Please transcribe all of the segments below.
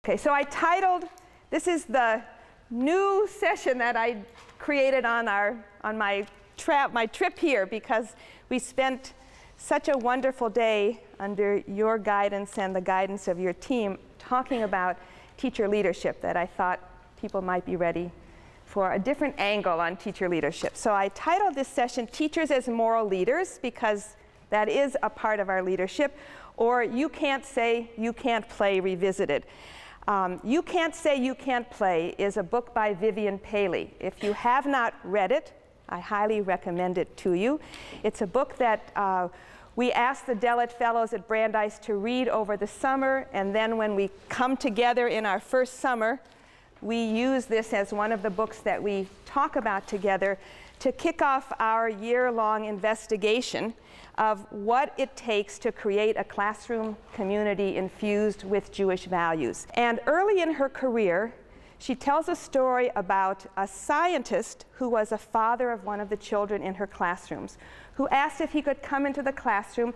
Okay, so I titled, this is the new session that I created on my trip here, because we spent such a wonderful day under your guidance and the guidance of your team talking about teacher leadership, that I thought people might be ready for a different angle on teacher leadership. So I titled this session Teachers as Moral Leaders, because that is a part of our leadership, or You Can't Say, You Can't Play Revisited. You Can't Say, You Can't Play is a book by Vivian Paley. If you have not read it, I highly recommend it to you. It's a book that we asked the Dellett Fellows at Brandeis to read over the summer, and then when we come together in our first summer, we use this as one of the books that we talk about together to kick off our year-long investigation of what it takes to create a classroom community infused with Jewish values. And early in her career, she tells a story about a scientist who was a father of one of the children in her classrooms, who asked if he could come into the classroom,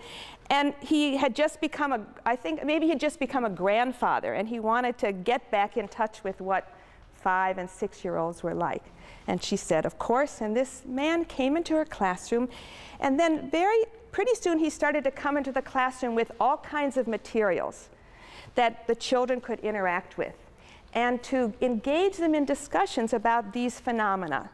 and he had just become I think maybe he had just become a grandfather, and he wanted to get back in touch with what 5- and 6-year-olds were like. And she said, of course, and this man came into her classroom, and then pretty soon he started to come into the classroom with all kinds of materials that the children could interact with, and to engage them in discussions about these phenomena.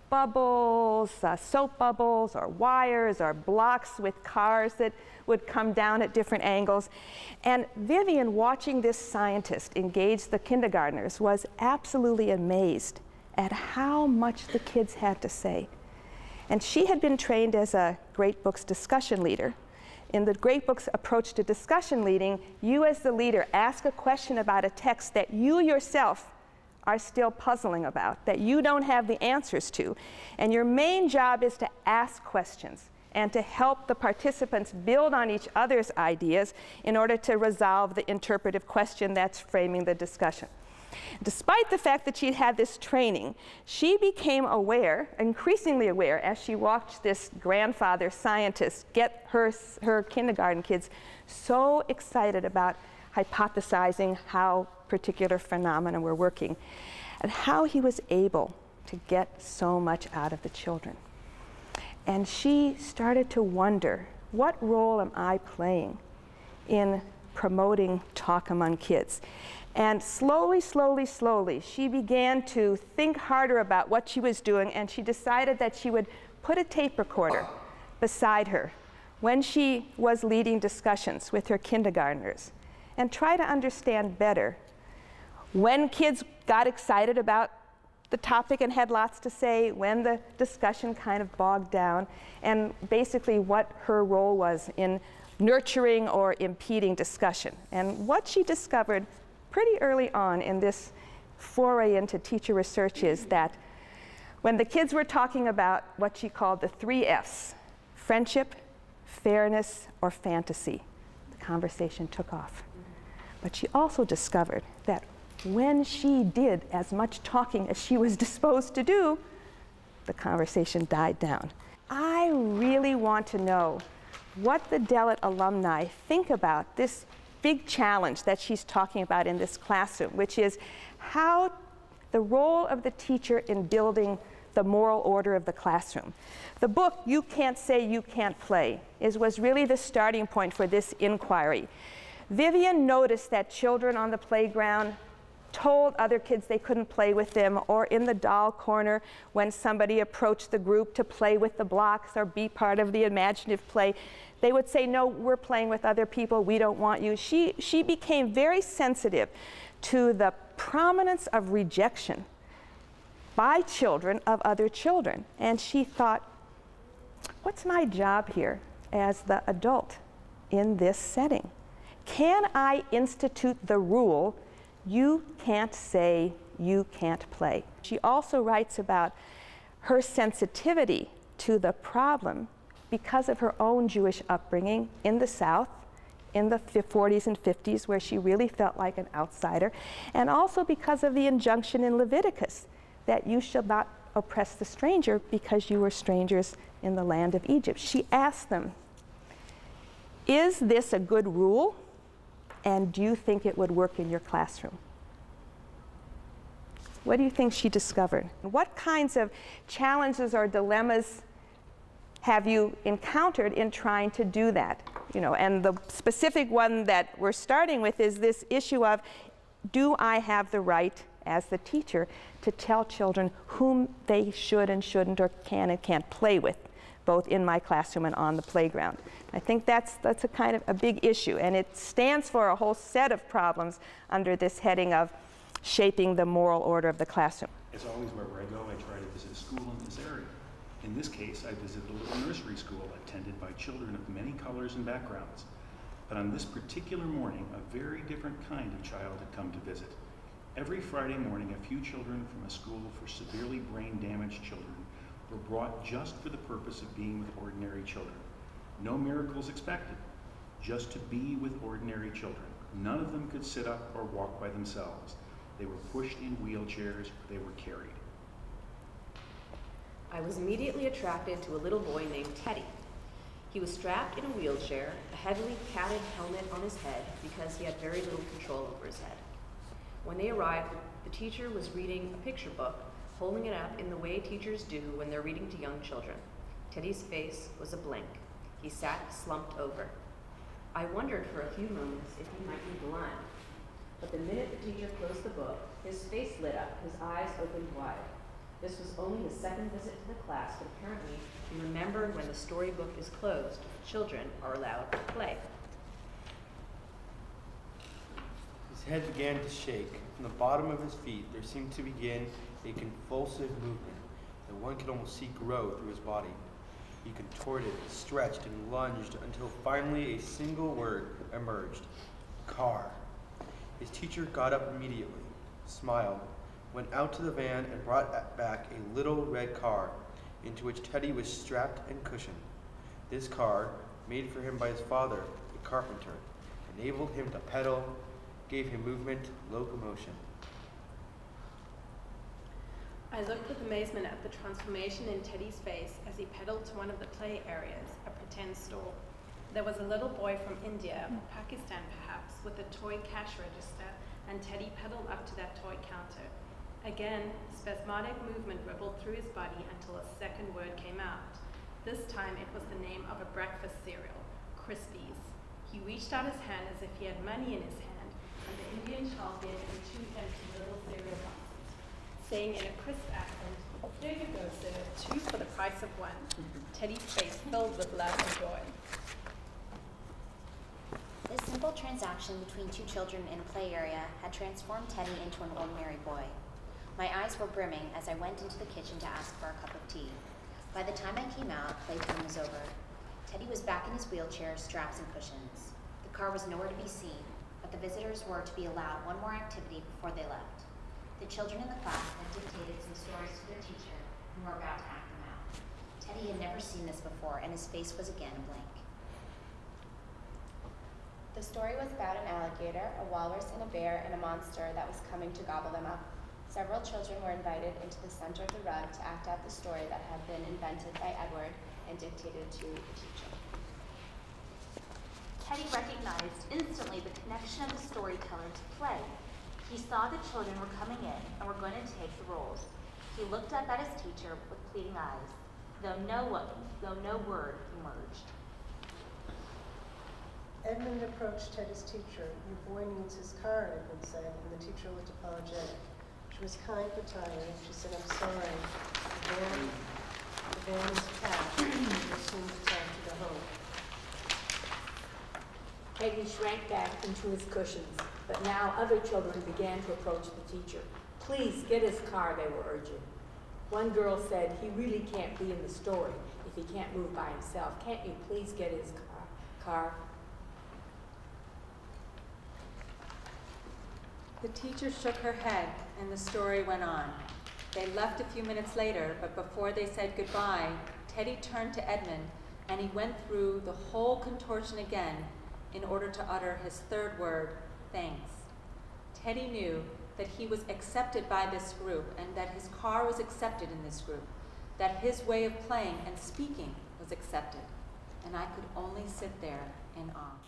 Bubbles, soap bubbles, or wires, or blocks with cars that would come down at different angles. And Vivian, watching this scientist engage the kindergartners, was absolutely amazed at how much the kids had to say. And she had been trained as a Great Books discussion leader. In the Great Books approach to discussion leading, you as the leader ask a question about a text that you yourself are still puzzling about, that you don't have the answers to. And your main job is to ask questions and to help the participants build on each other's ideas in order to resolve the interpretive question that's framing the discussion. Despite the fact that she'd had this training, she became aware, increasingly aware, as she watched this grandfather scientist get her kindergarten kids so excited about hypothesizing how particular phenomena were working, and how he was able to get so much out of the children. And she started to wonder, what role am I playing in promoting talk among kids? And slowly, slowly, slowly, she began to think harder about what she was doing, and she decided that she would put a tape recorder beside her when she was leading discussions with her kindergartners, and try to understand better when kids got excited about the topic and had lots to say, when the discussion kind of bogged down, and basically what her role was in nurturing or impeding discussion. And what she discovered pretty early on in this foray into teacher research is that when the kids were talking about what she called the 3 F's, friendship, fairness, or fantasy, the conversation took off. But she also discovered that when she did as much talking as she was disposed to do, the conversation died down. I really want to know what the Dellett alumni think about this big challenge that she's talking about in this classroom, which is how the role of the teacher in building the moral order of the classroom. The book, You Can't Say, You Can't Play, was really the starting point for this inquiry. Vivian noticed that children on the playground told other kids they couldn't play with them, or in the doll corner when somebody approached the group to play with the blocks or be part of the imaginative play, they would say, no, we're playing with other people, we don't want you. She became very sensitive to the prominence of rejection by children of other children. And she thought, what's my job here as the adult in this setting? Can I institute the rule, you can't say, you can't play? She also writes about her sensitivity to the problem because of her own Jewish upbringing in the South in the 40s and 50s, where she really felt like an outsider, and also because of the injunction in Leviticus that you shall not oppress the stranger because you were strangers in the land of Egypt. She asked them, is this a good rule? And do you think it would work in your classroom? What do you think she discovered? What kinds of challenges or dilemmas have you encountered in trying to do that? You know, and the specific one that we're starting with is this issue of, do I have the right as the teacher to tell children whom they should and shouldn't or can and can't play with, both in my classroom and on the playground? I think that's a kind of a big issue, and it stands for a whole set of problems under this heading of shaping the moral order of the classroom. As always, wherever I go, I try to visit a school in this area. In this case, I visited a little nursery school attended by children of many colors and backgrounds. But on this particular morning, a very different kind of child had come to visit. Every Friday morning, a few children from a school for severely brain-damaged children were brought just for the purpose of being with ordinary children. No miracles expected, just to be with ordinary children. None of them could sit up or walk by themselves. They were pushed in wheelchairs, or they were carried. I was immediately attracted to a little boy named Teddy. He was strapped in a wheelchair, a heavily padded helmet on his head because he had very little control over his head. When they arrived, the teacher was reading a picture book, holding it up in the way teachers do when they're reading to young children. Teddy's face was a blank. He sat slumped over. I wondered for a few moments if he might be blind. But the minute the teacher closed the book, his face lit up, his eyes opened wide. This was only his second visit to the class, but apparently he remembered when the storybook is closed, children are allowed to play. His head began to shake. From the bottom of his feet, there seemed to begin a convulsive movement that one could almost see grow through his body. He contorted, stretched, and lunged until finally a single word emerged: car. His teacher got up immediately, smiled, went out to the van and brought back a little red car into which Teddy was strapped and cushioned. This car, made for him by his father, the carpenter, enabled him to pedal, gave him movement, locomotion. I looked with amazement at the transformation in Teddy's face as he pedaled to one of the play areas, a pretend stall. There was a little boy from India, or Pakistan perhaps, with a toy cash register, and Teddy pedaled up to that toy counter. Again, spasmodic movement rippled through his body until a second word came out. This time it was the name of a breakfast cereal, Crispies. He reached out his hand as if he had money in his hand, and the Indian child gave him 2 empty little cereal boxes, saying in a crisp accent, "There you go, sir, 2 for the price of 1. Teddy's face filled with love and joy. This simple transaction between 2 children in a play area had transformed Teddy into an ordinary boy. My eyes were brimming as I went into the kitchen to ask for a cup of tea. By the time I came out, playtime was over. Teddy was back in his wheelchair, straps and cushions. The car was nowhere to be seen, but the visitors were to be allowed one more activity before they left. The children in the class had dictated some stories to their teacher and were about to act them out. Teddy had never seen this before, and his face was again a blank. The story was about an alligator, a walrus, and a bear, and a monster that was coming to gobble them up. Several children were invited into the center of the rug to act out the story that had been invented by Edward and dictated to the teacher. Teddy recognized instantly the connection of the storyteller to play. He saw the children were coming in and were going to take the roles. He looked up at his teacher with pleading eyes, though no word emerged. Edmund approached Teddy's teacher. "Your boy needs his car," Edmund said, and the teacher looked apologetic. She was kind but tired. She said, "I'm sorry. The van is packed. We'll soon be time to go home." Teddy shrank back into his cushions, but now other children began to approach the teacher. "Please get his car," they were urging. One girl said, "He really can't be in the story if he can't move by himself. Can't you please get his car?" The teacher shook her head, and the story went on. They left a few minutes later, but before they said goodbye, Teddy turned to Edmund, and he went through the whole contortion again in order to utter his third word, thanks. Teddy knew that he was accepted by this group, and that his car was accepted in this group, that his way of playing and speaking was accepted, and I could only sit there in awe.